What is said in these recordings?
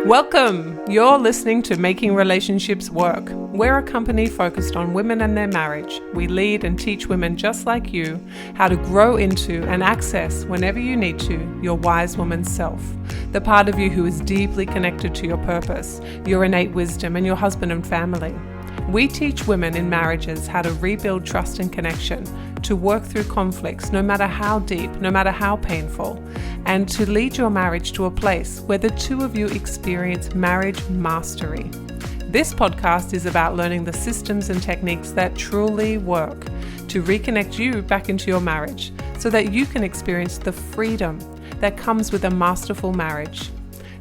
Welcome! You're listening to Making Relationships Work. We're a company focused on women and their marriage. We lead and teach women just like you how to grow into and access, whenever you need to, your wise woman's self. The part of you who is deeply connected to your purpose, your innate wisdom, and your husband and family. We teach women in marriages how to rebuild trust and connection, to work through conflicts, no matter how deep, no matter how painful, and to lead your marriage to a place where the two of you experience marriage mastery. This podcast is about learning the systems and techniques that truly work to reconnect you back into your marriage so that you can experience the freedom that comes with a masterful marriage.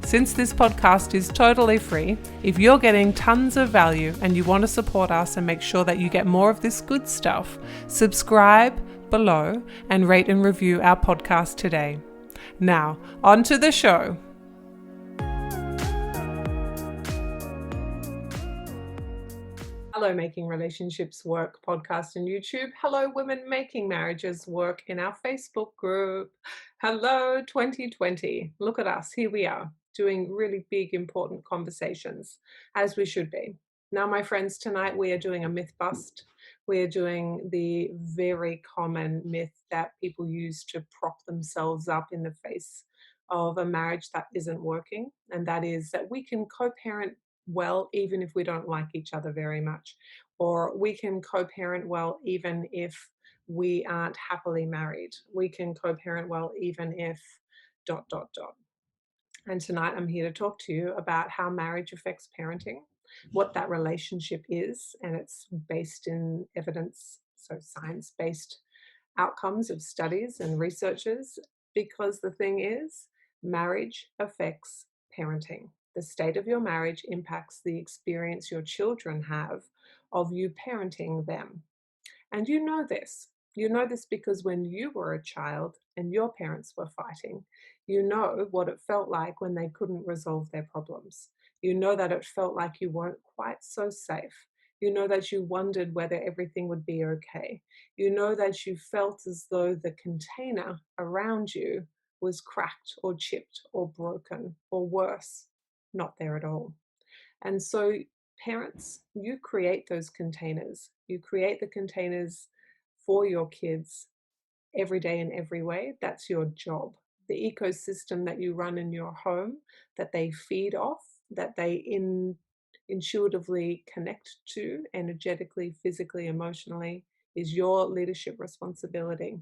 Since this podcast is totally free, if you're getting tons of value and you want to support us and make sure that you get more of this good stuff, subscribe below and rate and review our podcast today. Now, on to the show. Hello, Making Relationships Work podcast and YouTube. Hello, Women Making Marriages Work in our Facebook group. Hello, 2020. Look at us. Here we are doing really big, important conversations, as we should be. Now, my friends, tonight we are doing a myth bust. We are doing the very common myth that people use to prop themselves up in the face of a marriage that isn't working, and that is that we can co-parent well even if we don't like each other very much, or we can co-parent well even if we aren't happily married. We can co-parent well even if ... And tonight I'm here to talk to you about how marriage affects parenting, what that relationship is, and it's based in evidence, so science-based outcomes of studies and researchers, because the thing is, marriage affects parenting. The state of your marriage impacts the experience your children have of you parenting them. And you know this. You know this because when you were a child and your parents were fighting, you know what it felt like when they couldn't resolve their problems. You know that it felt like you weren't quite so safe. You know that you wondered whether everything would be okay. You know that you felt as though the container around you was cracked or chipped or broken or worse, not there at all. And so, parents, you create those containers. You create the containers for your kids every day in every way. That's your job. The ecosystem that you run in your home, that they feed off, that they intuitively connect to, energetically, physically, emotionally, is your leadership responsibility.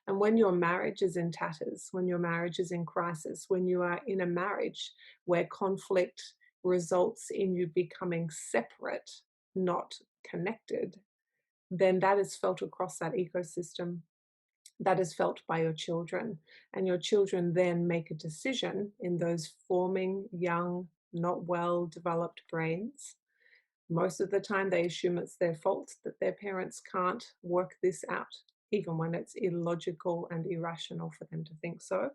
And when your marriage is in tatters, when your marriage is in crisis, when you are in a marriage where conflict results in you becoming separate, not connected, then that is felt across that ecosystem. That is felt by your children. And your children then make a decision in those forming, young, not well developed brains. Most of the time, they assume it's their fault that their parents can't work this out, even when it's illogical and irrational for them to think so.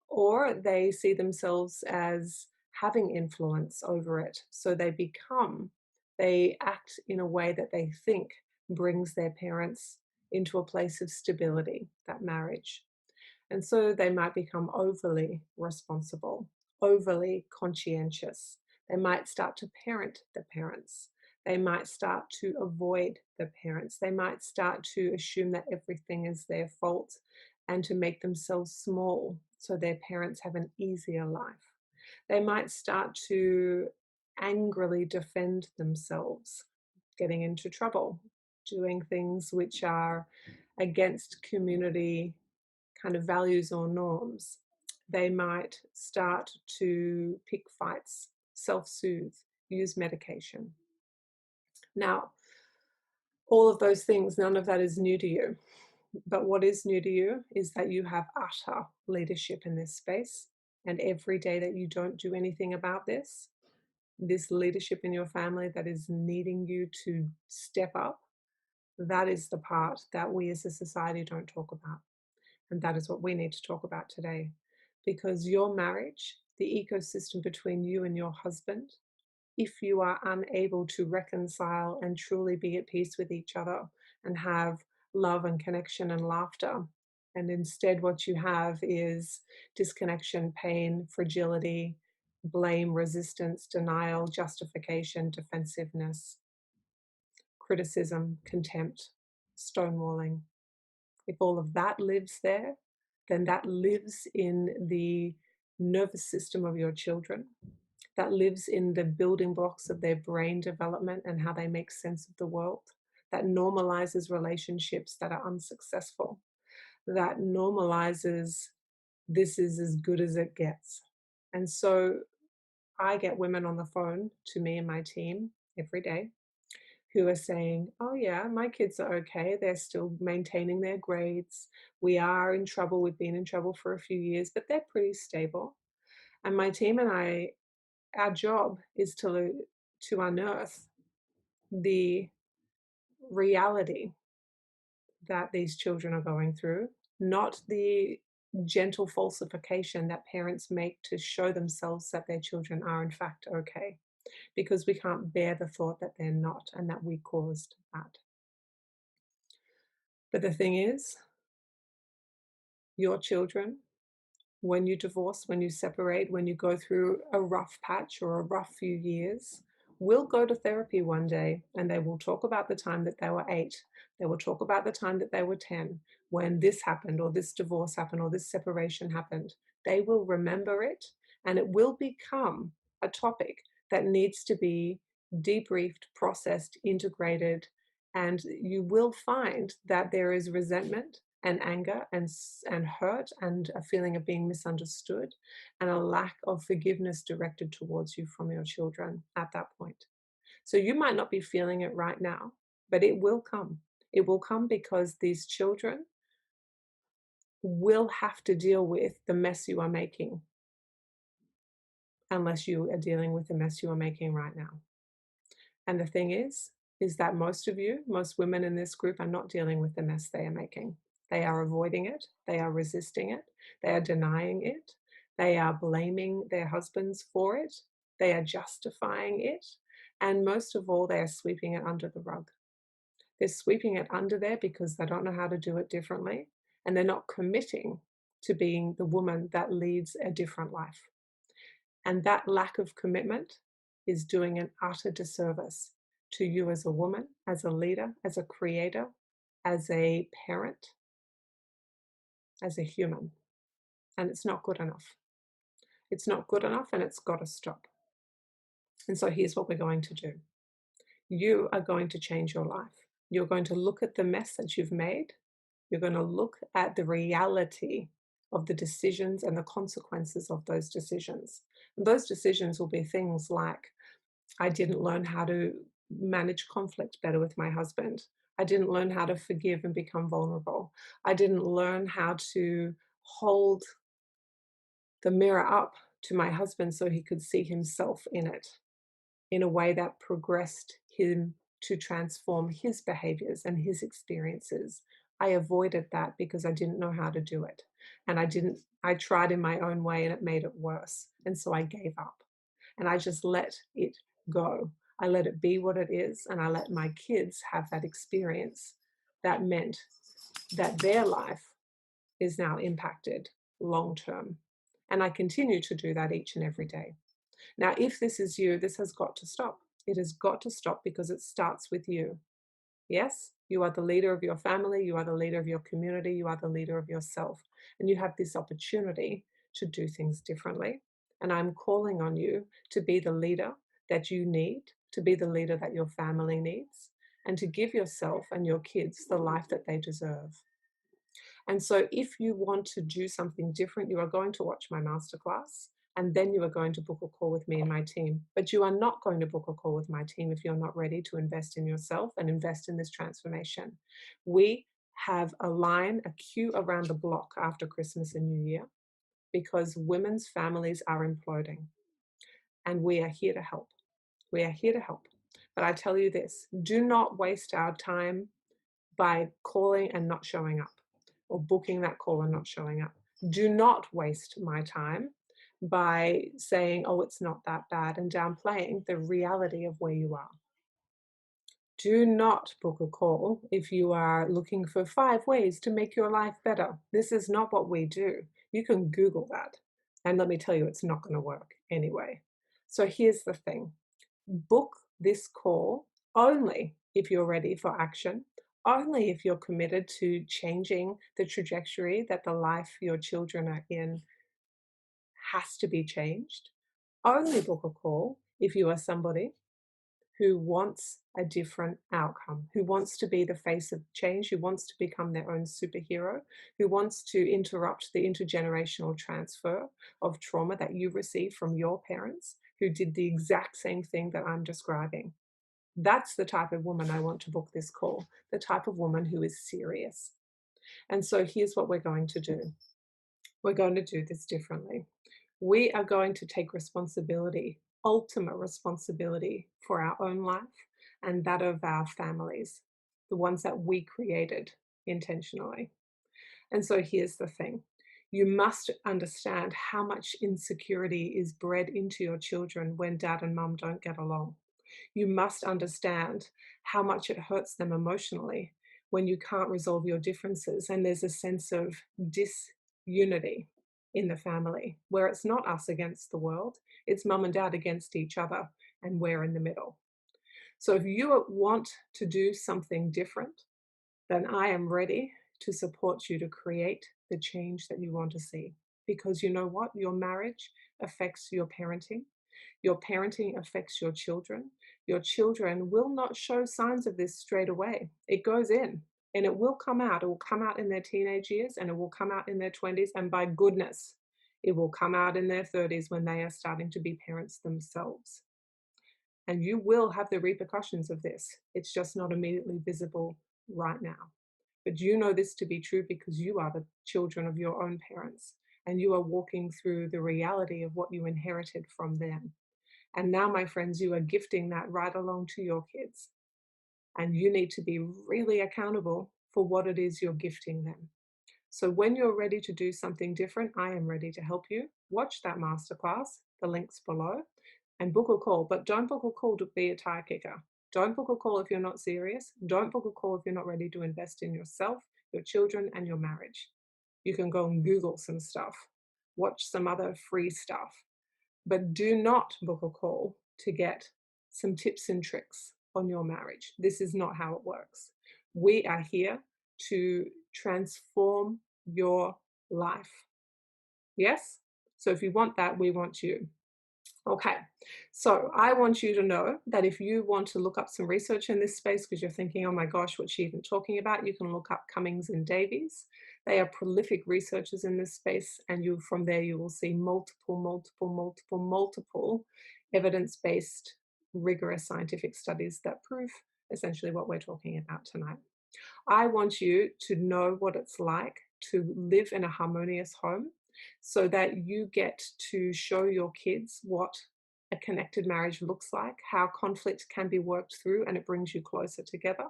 Or they see themselves as having influence over it. So they act in a way that they think brings their parents into a place of stability, that marriage. And so they might become overly responsible, overly conscientious. They might start to parent the parents. They might start to avoid the parents. They might start to assume that everything is their fault and to make themselves small so their parents have an easier life. They might start to angrily defend themselves, getting into trouble, doing things which are against community kind of values or norms. They might start to pick fights, self-soothe, use medication. Now, all of those things, none of that is new to you. But what is new to you is that you have utter leadership in this space. And every day that you don't do anything about this leadership in your family that is needing you to step up, that is the part that we as a society don't talk about. And that is what we need to talk about today. Because your marriage, the ecosystem between you and your husband, if you are unable to reconcile and truly be at peace with each other and have love and connection and laughter, and instead what you have is disconnection, pain, fragility, blame, resistance, denial, justification, defensiveness, criticism, contempt, stonewalling. If all of that lives there, then that lives in the nervous system of your children. That lives in the building blocks of their brain development and how they make sense of the world. That normalizes relationships that are unsuccessful. That normalizes this is as good as it gets. And so I get women on the phone to me and my team every day who are saying, "Oh, yeah, my kids are okay. They're still maintaining their grades. We are in trouble. We've been in trouble for a few years, but they're pretty stable." And my team and I, our job is to unearth the reality that these children are going through, not the gentle falsification that parents make to show themselves that their children are in fact okay, because we can't bear the thought that they're not and that we caused that. But the thing is, your children, when you divorce, when you separate, when you go through a rough patch or a rough few years, will go to therapy one day and they will talk about the time that they were 8. They will talk about the time that they were 10, when this happened, or this divorce happened, or this separation happened. They will remember it and it will become a topic that needs to be debriefed, processed, integrated. And you will find that there is resentment and anger and hurt and a feeling of being misunderstood and a lack of forgiveness directed towards you from your children at that point. So you might not be feeling it right now, but it will come. It will come because these children will have to deal with the mess you are making unless you are dealing with the mess you are making right now. And the thing is that most of you, most women in this group are not dealing with the mess they are making. They are avoiding it. They are resisting it. They are denying it. They are blaming their husbands for it. They are justifying it. And most of all, they are sweeping it under the rug. They're sweeping it under there because they don't know how to do it differently. And they're not committing to being the woman that leads a different life. And that lack of commitment is doing an utter disservice to you as a woman, as a leader, as a creator, as a parent, as a human. And it's not good enough. It's not good enough and it's got to stop. And so here's what we're going to do. You are going to change your life. You're going to look at the mess that you've made. You're going to look at the reality of the decisions and the consequences of those decisions. And those decisions will be things like, I didn't learn how to manage conflict better with my husband. I didn't learn how to forgive and become vulnerable. I didn't learn how to hold the mirror up to my husband so he could see himself in it in a way that progressed him to transform his behaviors and his experiences. I avoided that because I didn't know how to do it. And I tried in my own way and it made it worse. And so I gave up and I just let it go. I let it be what it is. And I let my kids have that experience that meant that their life is now impacted long term. And I continue to do that each and every day. Now, if this is you, this has got to stop. It has got to stop because it starts with you. Yes, you are the leader of your family, you are the leader of your community, you are the leader of yourself, and you have this opportunity to do things differently. And I'm calling on you to be the leader that you need, to be the leader that your family needs, and to give yourself and your kids the life that they deserve. And so if you want to do something different, you are going to watch my masterclass and then you are going to book a call with me and my team. But you are not going to book a call with my team if you're not ready to invest in yourself and invest in this transformation. We have a queue around the block after Christmas and New Year because women's families are imploding and we are here to help. We are here to help. But I tell you this, do not waste our time by calling and not showing up or booking that call and not showing up. Do not waste my time by saying, oh, it's not that bad and downplaying the reality of where you are. Do not book a call if you are looking for 5 ways to make your life better. This is not what we do. You can Google that. And let me tell you, it's not going to work anyway. So here's the thing: book this call only if you're ready for action, only if you're committed to changing the trajectory that the life your children are in has to be changed. Only book a call if you are somebody who wants a different outcome, who wants to be the face of change, who wants to become their own superhero, who wants to interrupt the intergenerational transfer of trauma that you received from your parents who did the exact same thing that I'm describing. That's the type of woman I want to book this call, the type of woman who is serious. And so here's what we're going to do. We're going to do this differently. We are going to take responsibility, ultimate responsibility for our own life and that of our families, the ones that we created intentionally. And so here's the thing: you must understand how much insecurity is bred into your children when dad and mum don't get along. You must understand how much it hurts them emotionally when you can't resolve your differences and there's a sense of disunity in the family where it's not us against the world, it's mum and dad against each other, and we're in the middle. So if you want to do something different, then I am ready to support you to create the change that you want to see. Because you know what? Your marriage affects your parenting. Your parenting affects your children. Your children will not show signs of this straight away. It goes in and it will come out. It will come out in their teenage years and it will come out in their 20s. And by goodness, it will come out in their 30s when they are starting to be parents themselves. And you will have the repercussions of this. It's just not immediately visible right now. But you know this to be true because you are the children of your own parents and you are walking through the reality of what you inherited from them. And now, my friends, you are gifting that right along to your kids. And you need to be really accountable for what it is you're gifting them. So when you're ready to do something different, I am ready to help you. Watch that masterclass, the links below, and book a call. But don't book a call to be a tire kicker. Don't book a call if you're not serious. Don't book a call if you're not ready to invest in yourself, your children, and your marriage. You can go and Google some stuff, watch some other free stuff, but do not book a call to get some tips and tricks on your marriage. This is not how it works. We are here to transform your life. Yes? So if you want that, we want you. Okay, so I want you to know that if you want to look up some research in this space because you're thinking, oh my gosh, what's she even talking about? You can look up Cummings and Davies. They are prolific researchers in this space, and you from there you will see multiple evidence-based, rigorous scientific studies that prove essentially what we're talking about tonight. I want you to know what it's like to live in a harmonious home so that you get to show your kids what a connected marriage looks like, how conflict can be worked through and it brings you closer together,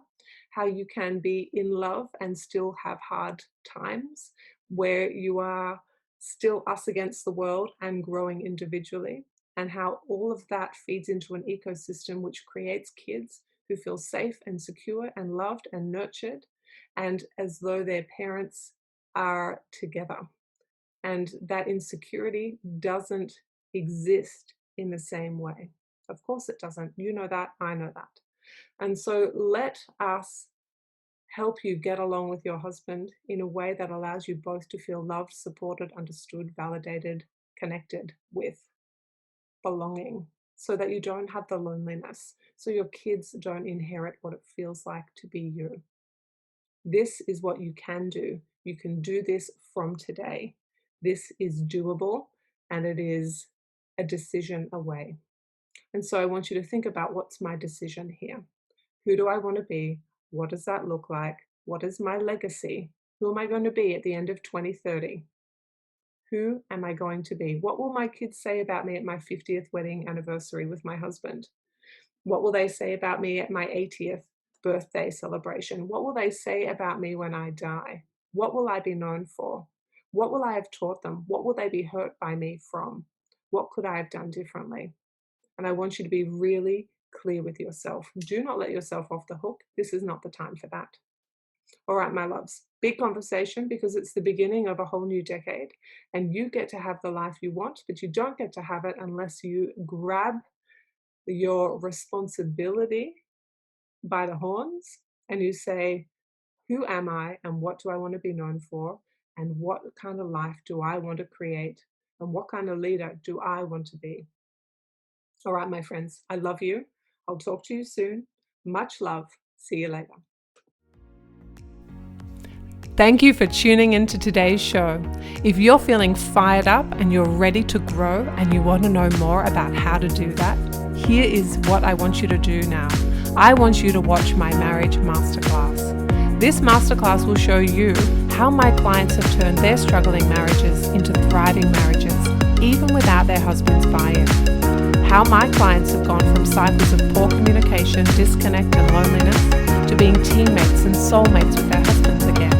how you can be in love and still have hard times, where you are still us against the world and growing individually, and how all of that feeds into an ecosystem which creates kids who feel safe and secure and loved and nurtured, and as though their parents are together. And that insecurity doesn't exist in the same way. Of course it doesn't. You know that, I know that. And so let us help you get along with your husband in a way that allows you both to feel loved, supported, understood, validated, connected with, belonging, so that you don't have the loneliness, so your kids don't inherit what it feels like to be you. This is what you can do. You can do this from today. This is doable and it is a decision away. And so I want you to think about, what's my decision here? Who do I want to be? What does that look like? What is my legacy? Who am I going to be at the end of 2030? Who am I going to be? What will my kids say about me at my 50th wedding anniversary with my husband? What will they say about me at my 80th birthday celebration? What will they say about me when I die? What will I be known for? What will I have taught them? What will they be hurt by me from? What could I have done differently? And I want you to be really clear with yourself. Do not let yourself off the hook. This is not the time for that. All right, my loves. Big conversation, because it's the beginning of a whole new decade, and you get to have the life you want, but you don't get to have it unless you grab your responsibility by the horns and you say, who am I and what do I want to be known for? And what kind of life do I want to create? And what kind of leader do I want to be? All right, my friends, I love you. I'll talk to you soon. Much love. See you later. Thank you for tuning into today's show. If you're feeling fired up and you're ready to grow and you want to know more about how to do that, here is what I want you to do now. I want you to watch my marriage masterclass. This masterclass will show you how my clients have turned their struggling marriages into thriving marriages, even without their husband's buy-in. How my clients have gone from cycles of poor communication, disconnect and loneliness to being teammates and soulmates with their husbands again,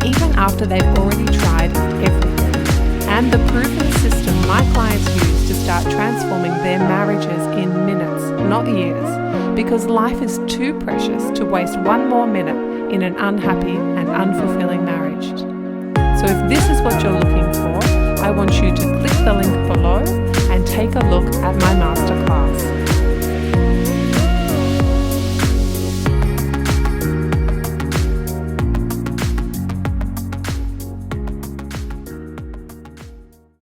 even after they've already tried everything. And the proven system my clients use to start transforming their marriages in minutes, not years, because life is too precious to waste one more minute in an unhappy and unfulfilling marriage. So if this is what you're looking for, I want you to click the link